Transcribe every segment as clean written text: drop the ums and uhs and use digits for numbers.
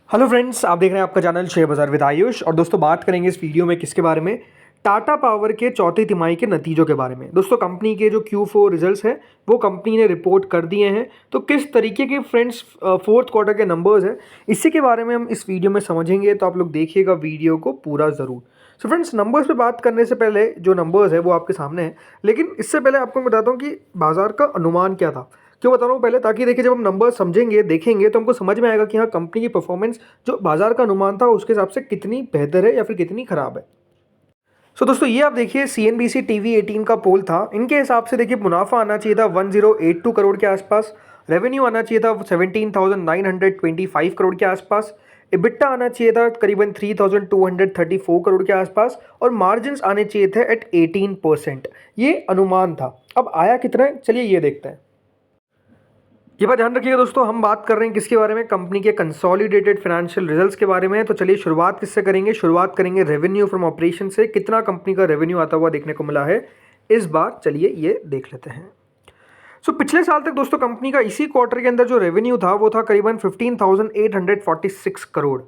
Hello friends, आप देख रहे हैं आपका चैनल शेयर बाजार विद आयुष। और दोस्तों बात करेंगे इस वीडियो में किसके बारे में, टाटा पावर के चौथी तिमाही के नतीजों के बारे में। दोस्तों कंपनी के जो Q4 रिजल्ट्स हैं वो कंपनी ने रिपोर्ट कर दिए हैं। तो किस तरीके के फ्रेंड्स फोर्थ क्वार्टर के नंबर्स हैं, इसी के बारे में हम इस वीडियो में समझेंगे। तो आप लोग देखिएगा वीडियो को पूरा ज़रूर। सो फ्रेंड्स, नंबर्स पे बात करने से पहले जो नंबर्स है वो आपके सामने है, लेकिन इससे पहले आपको मैं बताता हूँ कि बाजार का अनुमान क्या था। क्यों बता रहा हूँ पहले, ताकि देखिए जब हम नंबर समझेंगे देखेंगे तो हमको समझ में आएगा कि हाँ कंपनी की परफॉर्मेंस जो बाजार का अनुमान था उसके हिसाब से कितनी बेहतर है या फिर कितनी खराब है। सो दोस्तों ये आप देखिए CNBC TV18 का पोल था। इनके हिसाब से देखिए मुनाफा आना चाहिए था 1082 करोड़ के आसपास, रेवेन्यू आना चाहिए था 17,925 करोड़ के आसपास, EBITDA आना चाहिए था करीबन 3,234 करोड़ के आसपास, और मार्जिन आने चाहिए थे एट 18%। ये अनुमान था। अब आया कितना है, चलिए ये देखते हैं। ये बात ध्यान रखिएगा दोस्तों, हम बात कर रहे हैं किसके बारे में, कंपनी के कंसोलिडेटेड फाइनेंशियल रिजल्ट्स के बारे में। तो चलिए शुरुआत किससे करेंगे, शुरुआत करेंगे रेवेन्यू फ्रॉम ऑपरेशन से। कितना कंपनी का रेवेन्यू आता हुआ देखने को मिला है इस बार, चलिए ये देख लेते हैं। पिछले साल तक दोस्तों कंपनी का इसी क्वार्टर के अंदर जो रेवेन्यू था वो था करीबन 15,846 करोड़।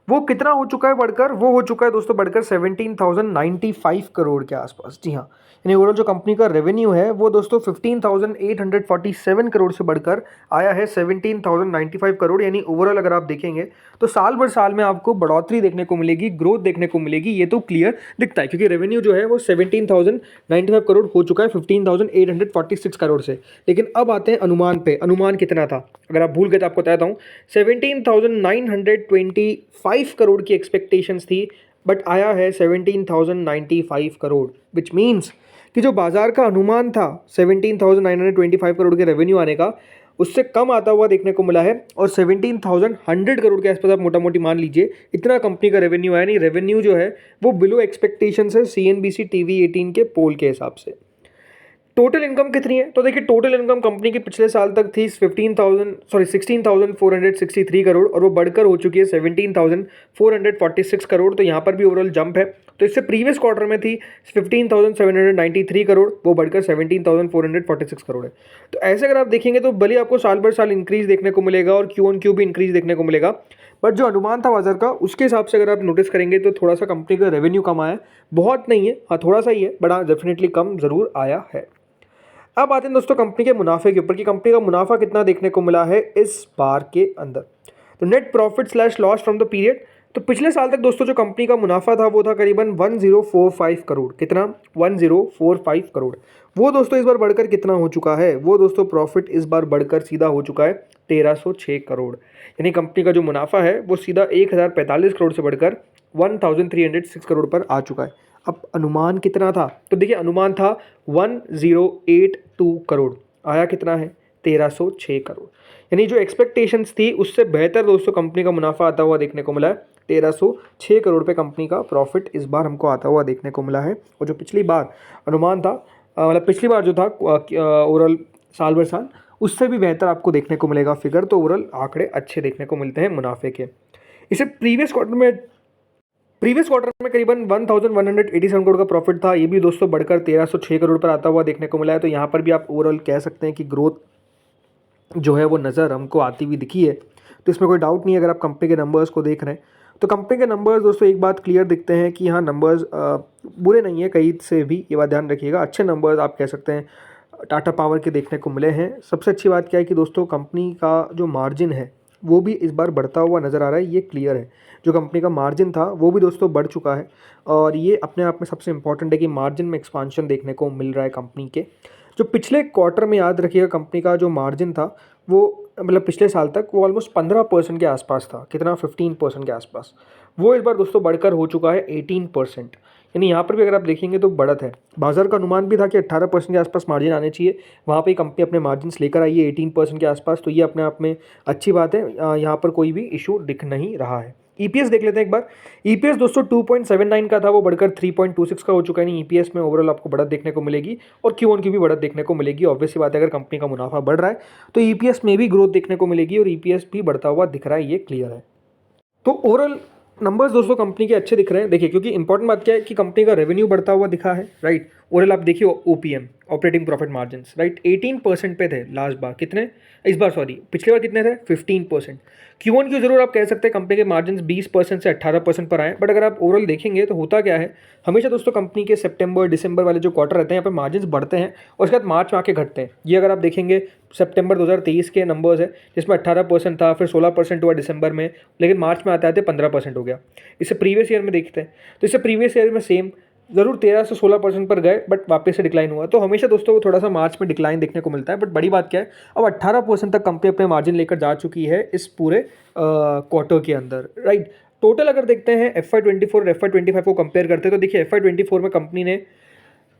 वो कितना हो चुका है बढ़कर, वो हो चुका है दोस्तों बढ़कर 17,095 करोड़ के आसपास। जी हाँ, यानी ओवरऑल जो कंपनी का रेवेन्यू है वो दोस्तों 15,847 करोड़ से बढ़कर आया है 17,095 करोड़। यानी ओवरऑल अगर आप देखेंगे तो साल भर साल में आपको बढ़ोतरी देखने को मिलेगी, ग्रोथ देखने को मिलेगी। ये तो क्लियर दिखता है क्योंकि रेवेन्यू जो है वो 17,095 करोड़ हो चुका है 15,846 करोड़ से। लेकिन अब आते हैं अनुमान पे। अनुमान कितना था, अगर आप भूल गए तो आपको बताता हूँ। 17,925 करोड़ की एक्सपेक्टेशंस थी, बट आया है 17,095 करोड़, विच मीन्स कि जो बाजार का अनुमान था 17,925 करोड़ के रेवेन्यू आने का, उससे कम आता हुआ देखने को मिला है। और 17,100 करोड़ के आसपास आप मोटा मोटी मान लीजिए इतना कंपनी का रेवेन्यू आया। नहीं, रेवेन्यू जो है वो बिलो एक्सपेक्टेशंस है CNBC TV18 के पोल के हिसाब से। टोटल इनकम कितनी है, तो देखिए टोटल इनकम कंपनी की पिछले साल तक थी 16,463 करोड़, और वो बढ़कर हो चुकी है 17,446 करोड़। तो यहाँ पर भी ओवरऑल जंप है। तो इससे प्रीवियस क्वार्टर में थी 15,793 करोड़, वो बढ़कर 17,446 करोड़ है। तो ऐसे अगर आप देखेंगे तो भले आपको साल भर साल इंक्रीज देखने को मिलेगा और Q-on-Q भी इंक्रीज देखने को मिलेगा, बट जो अनुमान था बाजार का उसके हिसाब से अगर आप नोटिस करेंगे तो थोड़ा सा कंपनी का रेवेन्यू कम आया है। बहुत नहीं है, हाँ थोड़ा सा ही है, बट हाँ डेफिनेटली कम जरूर आया है। अब आते हैं दोस्तों कंपनी के मुनाफे के ऊपर कि कंपनी का मुनाफा कितना देखने को मिला है इस बार के अंदर। तो net profit slash loss from the period, तो पिछले साल तक दोस्तों जो कंपनी का मुनाफा था वो था करीबन 1045 करोड़। कितना, 1045 करोड़। वो दोस्तों इस बार बढ़कर कितना हो चुका है, वो दोस्तों प्रॉफिट इस बार बढ़कर सीधा हो चुका है 1306 करोड़। यानी कंपनी का जो मुनाफा है वो सीधा 1045 करोड़ से बढ़कर 1306 करोड़ पर आ चुका है। अब अनुमान कितना था, तो देखिए अनुमान था 1082 करोड़, आया कितना है 1306 करोड़। यानी जो एक्सपेक्टेशंस थी उससे बेहतर दोस्तों कंपनी का मुनाफा आता हुआ देखने को मिला है। 1306 करोड़ पे कंपनी का प्रॉफिट इस बार हमको आता हुआ देखने को मिला है। और जो पिछली बार अनुमान था, मतलब पिछली बार जो था ओवरऑल साल भर साल, उससे भी बेहतर आपको देखने को मिलेगा फिगर। तो ओवरऑल आंकड़े अच्छे देखने को मिलते हैं मुनाफे के। इसे प्रीवियस क्वार्टर में करीबन 1187 करोड़ का प्रॉफिट था। ये भी दोस्तों बढ़कर 1306 करोड़ पर आता हुआ देखने को मिला है। तो यहाँ पर भी आप ओवरऑल कह सकते हैं कि ग्रोथ जो है वो नज़र हमको आती हुई दिखी है। तो इसमें कोई डाउट नहीं है अगर आप कंपनी के नंबर्स को देख रहे हैं। तो कंपनी के नंबर्स दोस्तों एक बात क्लियर दिखते हैं कि हाँ नंबर्स बुरे नहीं है कहीं से भी, ये बात ध्यान रखिएगा। अच्छे नंबर्स आप कह सकते हैं टाटा पावर के देखने को मिले हैं। सबसे अच्छी बात क्या है कि दोस्तों कंपनी का जो मार्जिन है वो भी इस बार बढ़ता हुआ नज़र आ रहा है, ये क्लियर है। जो कंपनी का मार्जिन था वो भी दोस्तों बढ़ चुका है, और ये अपने आप में सबसे इंपॉर्टेंट है कि मार्जिन में एक्सपांशन देखने को मिल रहा है कंपनी के। जो पिछले क्वार्टर में याद रखिएगा कंपनी का जो मार्जिन था वो मतलब पिछले साल तक वो ऑलमोस्ट 15% के आसपास था। कितना, 15% के आसपास। वो इस बार दोस्तों बढ़कर हो चुका है 18%। यानी यहाँ पर भी अगर आप देखेंगे तो बढ़त है। बाजार का अनुमान भी था कि 18% के आसपास मार्जिन आने चाहिए, वहाँ पे कंपनी अपने मार्जिन लेकर आई है 18% के आसपास। तो ये अपने आप में अच्छी बात है, यहाँ पर कोई भी इशू दिख नहीं रहा है। EPS देख लेते हैं एक बार। EPS दोस्तों 2.79 का था, वो बढ़कर 3.26 का हो चुका है। नहीं, EPS में ओवरऑल आपको बढ़त देखने को मिलेगी और Q-on-Q भी बढ़त देखने को मिलेगी। ऑब्वियस सी बात है, अगर कंपनी का मुनाफा बढ़ रहा है तो EPS में भी ग्रोथ देखने को मिलेगी, और EPS भी बढ़ता हुआ दिख रहा है, ये क्लियर है। तो ओवरऑल नंबर्स दोस्तों कंपनी के अच्छे दिख रहे हैं। देखिए क्योंकि इंपॉर्टेंट बात क्या है कि कंपनी का रेवेन्यू बढ़ता हुआ दिखा है, राइट। ओवरऑल आप देखिए OPM, operating profit margins, right, 18% पे थे लास्ट बार, कितने इस बार, सॉरी पिछले बार कितने थे, 15%। Q1Q जरूर आप कह सकते हैं कंपनी के मार्जिन 20% से 18% पर आए, बट अगर आप ओवरऑल देखेंगे तो होता क्या है, हमेशा दोस्तों कंपनी के सितंबर दिसंबर वाले जो क्वार्टर रहते हैं यहाँ पे मार्जिन बढ़ते हैं और उसके बाद मार्च में आके घटते हैं। ये अगर आप देखेंगे सितंबर 2023 के नंबर्स है जिसमें 18% था, फिर 16% हुआ दिसंबर में, लेकिन मार्च में आते आते 15% हो गया। इससे प्रीवियस ईयर में देखते हैं तो इससे प्रीवियस ईयर में सेम जरूर 13 से 16% पर गए, बट वापस से डिक्लाइन हुआ। तो हमेशा दोस्तों को थोड़ा सा मार्च में डिक्लाइन देखने को मिलता है, बट बड़ी बात क्या है, अब 18% तक कंपनी अपने मार्जिन लेकर जा चुकी है इस पूरे क्वार्टर के अंदर, राइट। टोटल अगर देखते हैं FY24 और FY25 को कंपेयर करते हैं तो देखिए FY24 में कंपनी ने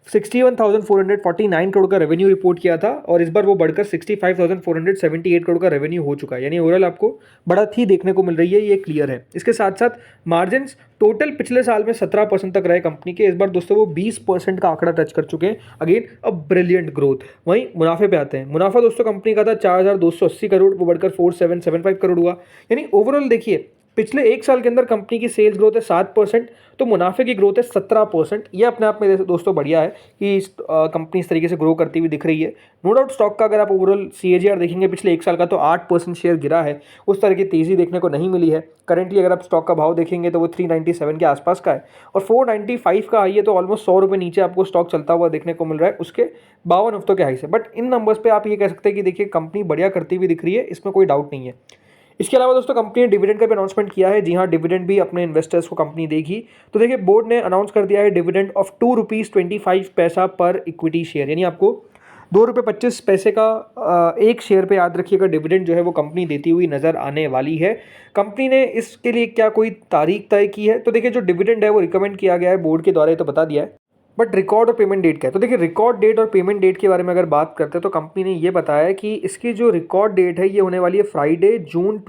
61,449 करोड़ का रेवेन्यू रिपोर्ट किया था और इस बार वो बढ़कर 65,478 करोड़ का रेवेन्यू हो चुका है, यानी ओवरऑल आपको बढ़त ही देखने को मिल रही है, ये क्लियर है। इसके साथ साथ मार्जिन्स टोटल पिछले साल में 17% तक रहे कंपनी के, इस बार दोस्तों वो 20% का आंकड़ा टच कर चुके हैं। Again a brilliant growth. वहीं मुनाफे पे आते हैं, मुनाफा दोस्तों कंपनी का था 4,280 करोड़, वो बढ़कर 4,775 करोड़ हुआ। यानी ओवरऑल देखिए पिछले एक साल के अंदर कंपनी की सेल्स ग्रोथ है 7%, तो मुनाफे की ग्रोथ है 17%। ये अपने आप में दोस्तों बढ़िया है कि कंपनी इस तरीके से ग्रो करती हुई दिख रही है। नो डाउट स्टॉक का अगर आप ओवरऑल CAGR देखेंगे पिछले एक साल का तो 8% शेयर गिरा है, उस तरह की तेज़ी देखने को नहीं मिली है। करेंटली अगर आप स्टॉक का भाव देखेंगे तो वो 397 के आसपास का है और 495 का हाई है, तो ऑलमोस्ट 100 रुपये नीचे आपको स्टॉक चलता हुआ देखने को मिल रहा है उसके 52 हफ्तों के हाई से। बट इन नंबर्स पर आप ये कह सकते हैं कि देखिए कंपनी बढ़िया करती हुई दिख रही है, इसमें कोई डाउट नहीं है। इसके अलावा दोस्तों कंपनी ने डिविडेंड का भी अनाउंसमेंट किया है। जी हाँ, डिविडेंड भी अपने इन्वेस्टर्स को कंपनी देगी। तो देखिए बोर्ड ने अनाउंस कर दिया है डिविडेंड ऑफ ₹2.25 पर इक्विटी शेयर, यानी आपको ₹2.25 का एक शेयर पे याद रखिएगा डिविडेंड जो है वो कंपनी देती हुई नजर आने वाली है। कंपनी ने इसके लिए क्या कोई तारीख तय की है, तो देखिए जो डिविडेंड है वो रिकमेंड किया गया है बोर्ड के द्वारा, ये तो बता दिया है, बट रिकॉर्ड और पेमेंट डेट क्या है। तो देखिए रिकॉर्ड डेट और पेमेंट डेट के बारे में अगर बात करते हैं तो कंपनी ने ये बताया कि इसकी जो रिकॉर्ड डेट है ये होने वाली है फ्राइडे जून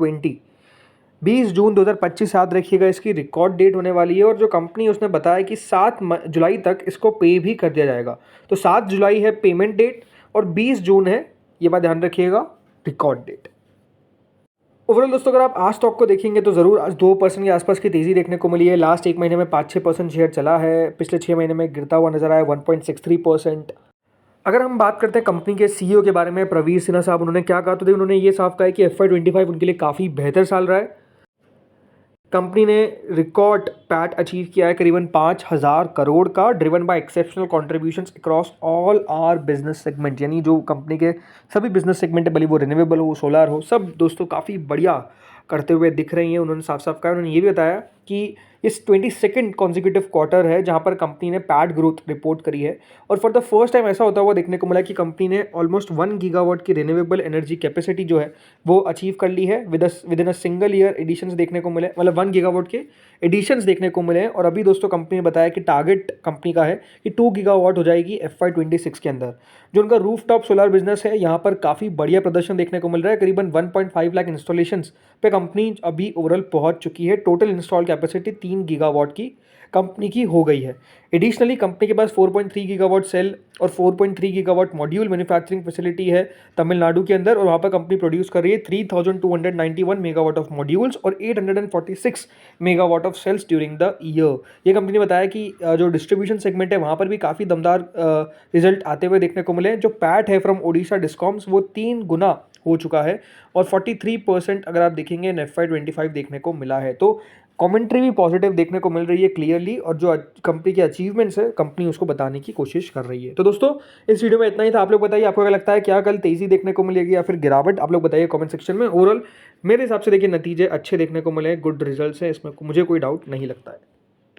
20 जून 2025 याद रखिएगा इसकी रिकॉर्ड डेट होने वाली है। और जो कंपनी उसने बताया कि 7 जुलाई तक इसको पे भी कर दिया जाएगा। तो 7 जुलाई है पेमेंट डेट और 20 जून है, ये बात ध्यान रखिएगा, रिकॉर्ड डेट। ओवरऑल दोस्तों अगर आप आज स्टॉक को देखेंगे तो ज़रूर आज 2% के आसपास की तेज़ी देखने को मिली है। लास्ट एक महीने में 5-6% शेयर चला है, पिछले 6 महीने में गिरता हुआ नजर आया 1.63%। अगर हम बात करते हैं कंपनी के CEO के बारे में, प्रवीर सिन्हा साहब, उन्होंने क्या कहा, तो देखिए उन्होंने ये साफ कहा है कि FY25 उनके लिए काफ़ी बेहतर साल रहा है। कंपनी ने रिकॉर्ड पैट अचीव किया है करीबन 5,000 करोड़ का, driven by exceptional contributions across all our business segment, यानी जो कंपनी के सभी बिजनेस सेगमेंट है, भले वो रिन्यूएबल हो, सोलर हो, सब दोस्तों काफ़ी बढ़िया करते हुए दिख रही हैं। उन्होंने साफ साफ कहा, उन्होंने ये भी बताया कि इस 22nd कॉन्जिक्यूटिव क्वार्टर है जहां पर कंपनी ने पैट ग्रोथ रिपोर्ट करी है और फॉर द फर्स्ट टाइम ऐसा होता हुआ देखने को मिला कि कंपनी ने ऑलमोस्ट 1 गीगावाट की रिन्यूएबल एनर्जी कैपेसिटी जो है वो अचीव कर ली है within a single year. Additions देखने को मिले, मतलब 1 गीगावाट के एडिशंस देखने को मिले हैं। और अभी दोस्तों कंपनी ने बताया कि टारगेट कंपनी का है कि 2 गीगावाट हो जाएगी FY26 के अंदर। जो उनका रूफटॉप सोलर बिजनेस है यहाँ पर काफ़ी बढ़िया प्रदर्शन देखने को मिल रहा है। करीबन 1.5 लाख इंस्टॉलेशंस पे कंपनी अभी ओवरऑल पहुंच चुकी है। टोटल इंस्टॉल कैपेसिटी 3 गीगावाट की कंपनी की हो गई है। एडिशनली कंपनी के पास 4.3 गीगावाट सेल और 4.3 गीगावाट मॉड्यूल मैन्युफैक्चरिंग फैसिलिटी है तमिलनाडु के अंदर, और वहाँ पर कंपनी प्रोड्यूस कर रही है 3,291 मेगावाट ऑफ मॉड्यूल्स और 846 megawatt of cells during the year. ये कंपनी ने बताया कि जो डिस्ट्रीब्यूशन सेगमेंट है वहाँ पर भी काफ़ी दमदार रिजल्ट आते हुए देखने को मिले। जो पैट है फ्रॉम ओडिशा डिस्कॉम्स वो 3 गुना हो चुका है और 43% अगर आप देखेंगे FY25 देखने को मिला है। तो कमेंट्री भी पॉजिटिव देखने को मिल रही है क्लियरली, और जो कंपनी के अचीवमेंट्स है कंपनी उसको बताने की कोशिश कर रही है। तो दोस्तों इस वीडियो में इतना ही था। आप लोग बताइए आपको क्या लगता है, क्या कल तेज़ी देखने को मिलेगी या फिर गिरावट, आप लोग बताइए कमेंट सेक्शन में। ओवरऑल मेरे हिसाब से देखिए नतीजे अच्छे देखने को मिले, गुड रिजल्ट्स है, इसमें मुझे कोई डाउट नहीं लगता है।